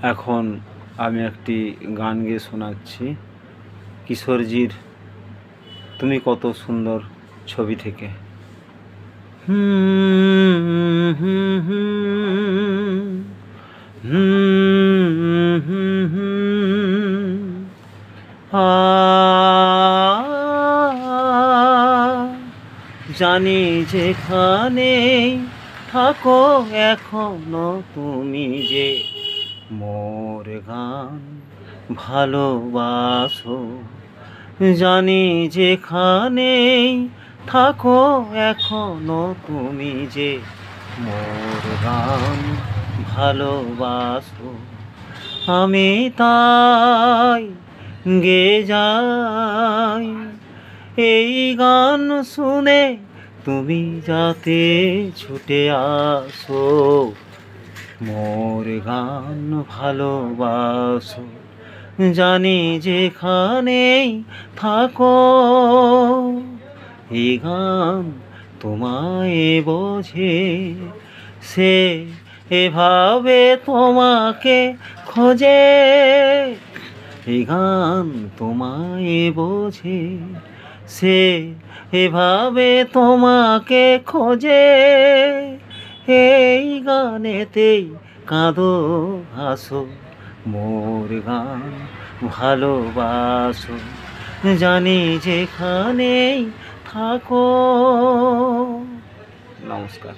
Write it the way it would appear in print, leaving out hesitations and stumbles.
এখন আমি একটি গান গেয়ে শোনাচ্ছি কিশোরজির তুমি কত সুন্দর ছবি থেকে। জানি যেখানে থাকো এখনো তুমি যে মোর গান ভালোবাসো। জানি যেখানে থাকো এখনো তুমি যে মোর গান ভালোবাসো। আমি তাই গে যাই এই গান শুনে তুমি যাতে ছুটে আসো। মোর গান ভালোবাসো। জানি যেখানেই থাকো এই গান তোমায় বোঝে, সে এভাবে তোমাকে খোঁজে। এই গান তোমায় বোঝে, সে এভাবে তোমাকে খোঁজে। এই গানেতেই কাঁদো হাসো, মোর গান ভালোবাসো। জানি যেখানেই থাকো। নমস্কার।